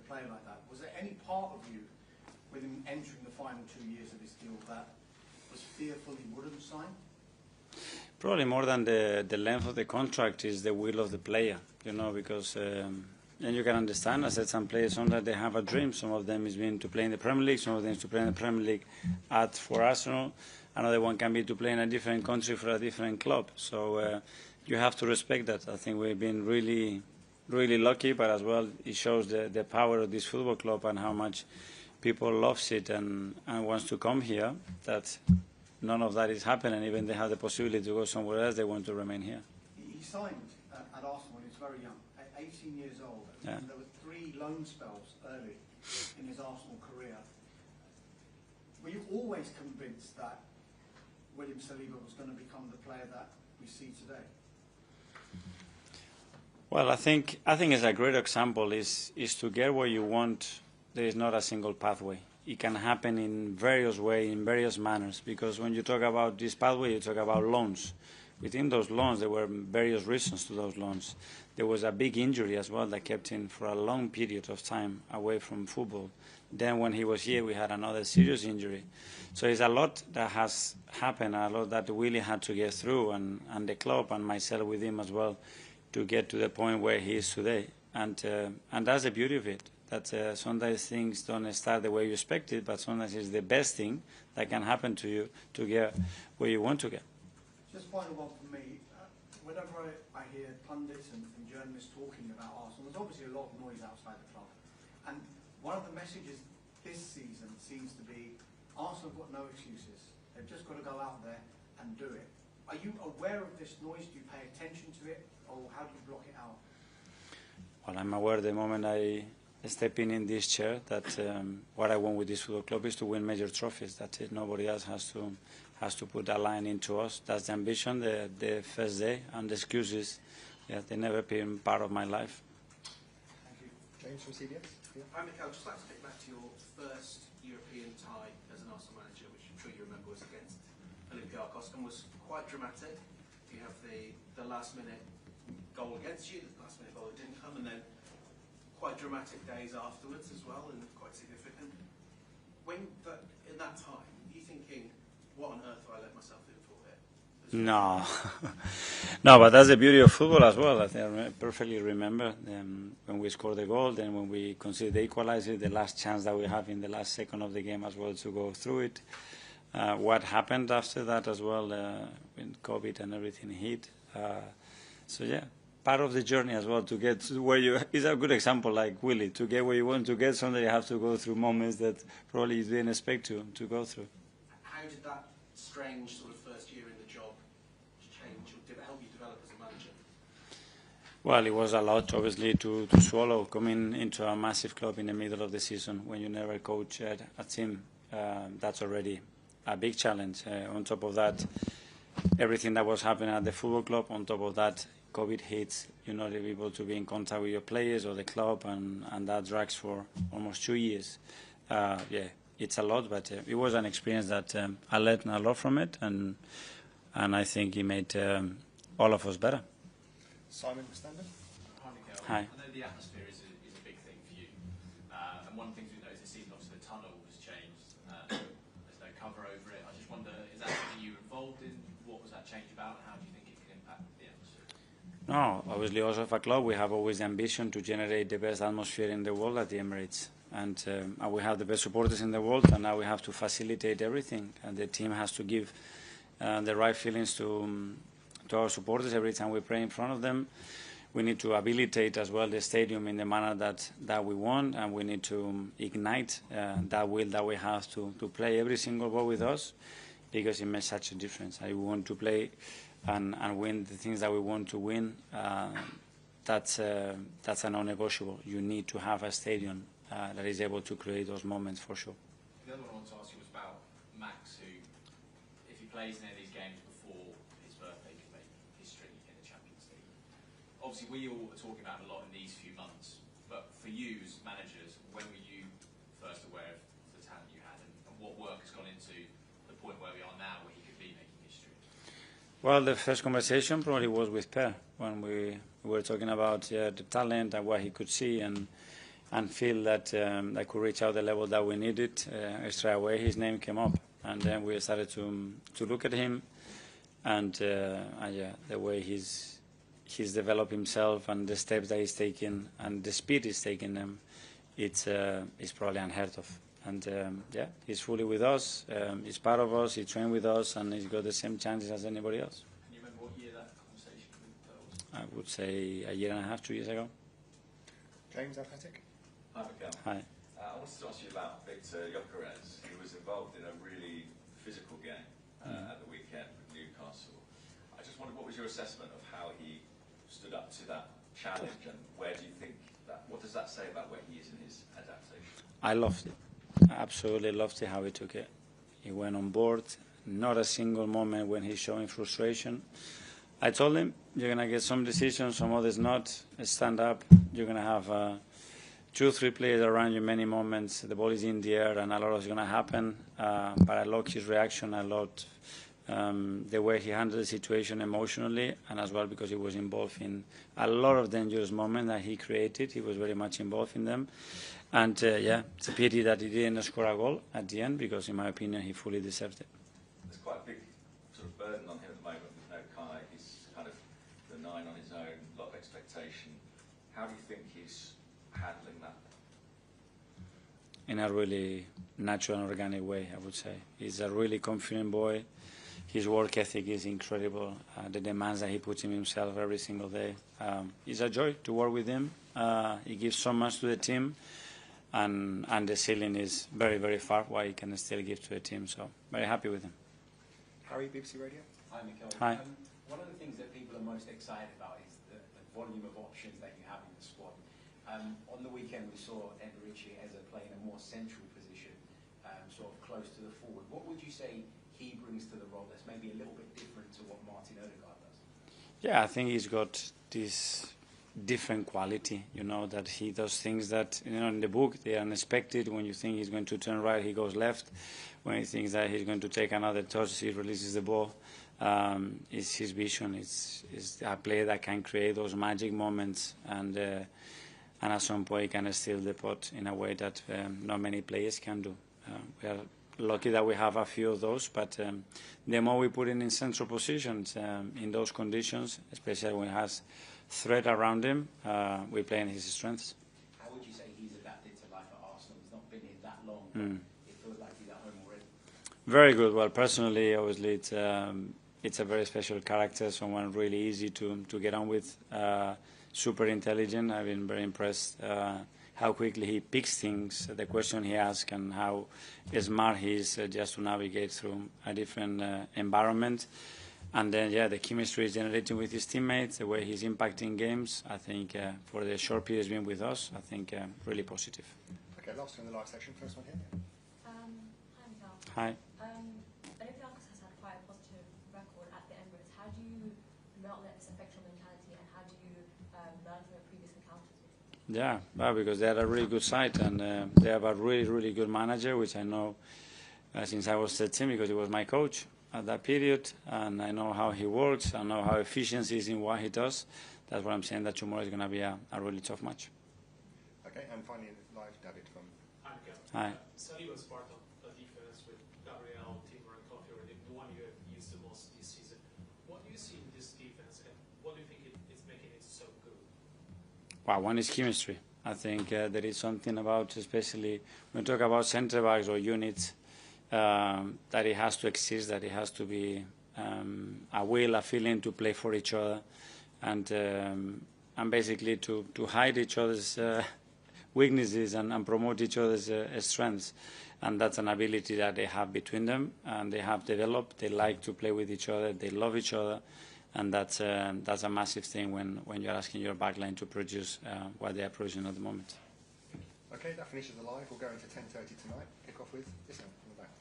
a player like that. Was there any part of you, with him entering the final 2 years of his deal, that was fearful he wouldn't sign? Probably more than the length of the contract is the will of the player, you know, because and you can understand, I said, some players, sometimes they have a dream. Some of them is being to play in the Premier League, some of them is to play in the Premier League for Arsenal. Another one can be to play in a different country for a different club. So you have to respect that. I think we've been really, really lucky, but as well it shows the power of this football club and how much people loves it and wants to come here, that none of that is happening. Even they have the possibility to go somewhere else, they want to remain here. He signed at Arsenal when he was very young, at 18 years old. Yeah. And there were 3 loan spells early in his Arsenal career. Were you always convinced that William Saliba was going to become the player that we see today? Well, I think it's a great example is to get what you want. There is not a single pathway. It can happen in various ways, in various manners, because when you talk about this pathway, you talk about loans. Within those loans, there were various reasons to those loans. There was a big injury as well that kept him for a long period of time away from football. Then when he was here, we had another serious injury. So it's a lot that has happened, a lot that Willie had to get through, and the club and myself with him as well, to get to the point where he is today. And that's the beauty of it, that sometimes things don't start the way you expected, but sometimes it's the best thing that can happen to you to get where you want to get. Just final one for me. Whenever I hear pundits and journalists talking about Arsenal, there's obviously a lot of noise outside the club. And one of the messages this season seems to be, Arsenal have got no excuses. They've just got to go out there and do it. Are you aware of this noise? Do you pay attention to it? Or how do you block it out? Well, I'm aware the moment I step in this chair that what I want with this football club is to win major trophies. That's it. Nobody else has to put that line into us. That's the ambition, the first day, and the excuses, yeah, they never been part of my life. Thank you. James from CBS. Yeah. Hi, Mikel. Just like to take back to your first European tie as an Arsenal manager, which I'm sure you remember was against Olympiacos, and was quite dramatic. You have the last-minute goal against you, the last-minute goal that didn't come, and then quite dramatic days afterwards as well, and quite significant. In that time, are you thinking, what on earth have I let myself in for here? No, no, but that's the beauty of football as well. I think I perfectly remember when we scored the goal, then when we conceded the equalizer, the last chance that we have in the last second of the game as well to go through it. What happened after that as well, when COVID and everything hit. So yeah, part of the journey as well to get to where you is a good example like Willie. To get where you want to get, sometimes you have to go through moments that probably you didn't expect to go through. How did that strange sort of first year in the job change, or did it help you develop as a manager? Well, it was a lot, obviously, to swallow, coming into a massive club in the middle of the season when you never coach a team. That's already a big challenge. On top of that, everything that was happening at the football club, on top of that, COVID hits, you're not able to be in contact with your players or the club, and that drags for almost 2 years. Yeah, it's a lot, but it was an experience that I learned a lot from it, and I think it made all of us better. Simon Standard. Hi, Mikel. Hi. I know the atmosphere is a big thing for you, and one of the things we've noticed this season, obviously the tunnel has changed. There's no cover over it. I just wonder, is that something you were involved in? What was that change about, and how do you think it can impact the atmosphere? No, obviously also for a club we have always the ambition to generate the best atmosphere in the world at the Emirates, and we have the best supporters in the world, and now we have to facilitate everything, and the team has to give the right feelings to our supporters every time we play in front of them. We need to habilitate as well the stadium in the manner that we want, and we need to ignite that will that we have to play every single ball with us, because it makes such a difference. I want to play and win the things that we want to win. That's a non-negotiable. You need to have a stadium that is able to create those moments for sure. The other one I wanted to ask you was about Max, who, if he plays in any of these games before his birthday, could make history in the Champions League. Obviously, we all are talking about it a lot in these few months, but for you as managers, when were you first aware of the talent you had, and what work has gone into the point where we are now, where he could be making history? Well, the first conversation probably was with Per when we were talking about the talent and what he could see, and and feel that I could reach out the level that we needed, straight away his name came up, and then we started to look at him, and yeah, the way he's developed himself and the steps that he's taking and the speed he's taking them, it's probably unheard of. And yeah, he's fully with us. He's part of us. He trained with us, and he's got the same chances as anybody else. Can you remember what year that conversation was? I would say a year and a half, 2 years ago. James, Athletic. Hi, Mikel. Hi. I wanted to ask you about Victor Gyökeres. He was involved in a really physical game at the weekend with Newcastle. I just wondered, what was your assessment of how he stood up to that challenge, and where do you think that? What does that say about where he is in his adaptation? I loved it. I absolutely loved it how he took it. He went on board. Not a single moment when he's showing frustration. I told him, you're going to get some decisions, some others not. Stand up. You're going to have 2 or 3 players around you many moments. The ball is in the air and a lot is going to happen. But I loved his reaction. I loved the way he handled the situation emotionally, and as well because he was involved in a lot of dangerous moments that he created. He was very much involved in them. And yeah, it's a pity that he didn't score a goal at the end, because in my opinion he fully deserved it. There's quite a big sort of burden on him at the moment with no Kai. He's kind of the 9 on his own, a lot of expectation. How do you think he's handling that? In a really natural and organic way, I would say. He's a really confident boy. His work ethic is incredible. The demands that he puts in himself every single day. It's a joy to work with him. He gives so much to the team, and the ceiling is very, very far what he can still give to the team. So very happy with him. Harry, BBC Radio. Hi, Mikel. Hi. One of the things that people are most excited about is the volume of options that you have in the squad. On the weekend, we saw Eberici as playing a more central position, sort of close to the forward. What would you say he brings to the role that's maybe a little bit different to what Martin Odegaard does? Yeah, I think he's got this different quality, you know, that he does things that, you know, in the book they are unexpected. When you think he's going to turn right, he goes left. When he thinks that he's going to take another touch, he releases the ball. It's his vision. It's a player that can create those magic moments, and at some point can steal the pot in a way that not many players can do. We are lucky that we have a few of those, but the more we put in central positions in those conditions, especially when he has threat around him, we play in his strengths. How would you say he's adapted to life at Arsenal? He's not been here that long. It feels like he's at home already. Very good. Well, personally, obviously, it's a very special character, someone really easy to get on with, super intelligent. I've been very impressed how quickly he picks things, the question he asks, and how smart he is just to navigate through a different environment. And then, yeah, the chemistry is generating with his teammates, the way he's impacting games. I think for the short period he's been with us, I think really positive. Okay, last one in the live section. First one here. Hi, Mikel. Hi. Olympiacos has had quite a positive record at the Emirates. How do you not let this affect your mentality, and how do you learn from your previous encounters? Yeah, well, because they had a really good side, and they have a really, really good manager, which I know since I was 13, because he was my coach at that period, and I know how he works. I know how efficient he is in what he does. That's what I'm saying, that tomorrow is going to be a really tough match. Okay, and finally live, David from. Hi, Mikel. Hi. Sally was part of the defense with Gabriel, Timber, and Coffee, the one you have used the most this season. What do you see in this defense, and what do you think it's making it so good? Well, one is chemistry. I think there is something about, especially when we talk about centre backs or units, that it has to exist, that it has to be a will, a feeling to play for each other, and basically to hide each other's weaknesses and promote each other's strengths. And that's an ability that they have between them, and they have developed. They like to play with each other. They love each other. And that's a massive thing when you're asking your backline to produce what they are producing at the moment. Okay, that finishes the live. We'll go into 10:30 tonight. Kick off with this one in the back.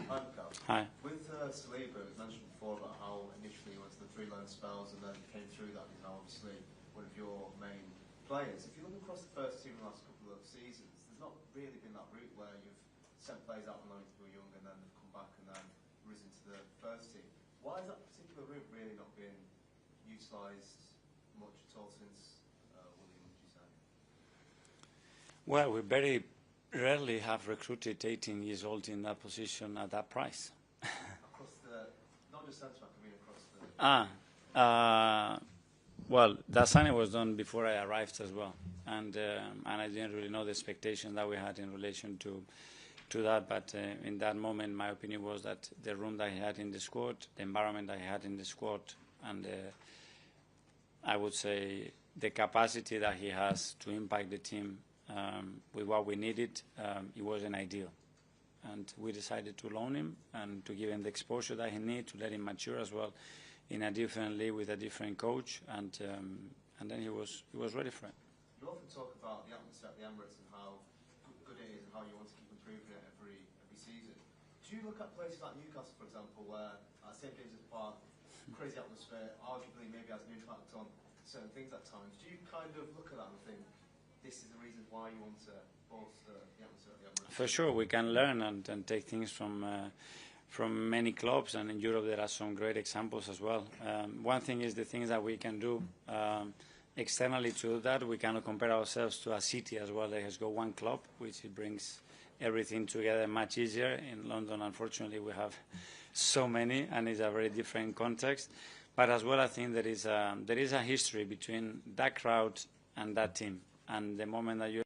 Hi, Mikel. Hi. With Saliba, it was mentioned before about how initially he went to the 3 loan spells and then came through that. He's now obviously one of your main players. If you look across the first team in the last couple of seasons, there's not really been that route where you've sent players out on loan to go young and then they've come back and then risen to the first team. Why has that particular route really not been utilised much at all since William, would you say? Well, we very rarely have recruited 18 years old in that position at that price. Across the, not just centre back, I mean across the... Well, that signing was done before I arrived as well, and I didn't really know the expectation that we had in relation to that. But in that moment, my opinion was that the room that he had in the squad, the environment that he had in the squad, and I would say the capacity that he has to impact the team with what we needed, it wasn't ideal. And we decided to loan him and to give him the exposure that he needed, to let him mature as well in a different league with a different coach, and then he was ready for it. You often talk about the atmosphere at the Emirates and how good it is and how you want to keep improving it every season. Do you look at places like Newcastle, for example, where St James's Park, crazy atmosphere, arguably maybe has an impact on certain things at times? Do you kind of look at that and think this is the reason why you want to bolster the atmosphere at the Emirates? For sure, we can learn and take things from many clubs, and in Europe there are some great examples as well. One thing is the things that we can do externally to that. We cannot compare ourselves to a city as well that has got one club, which it brings everything together much easier. In London, unfortunately, we have so many, and it's a very different context. But as well, I think there is a history between that crowd and that team. And the moment that you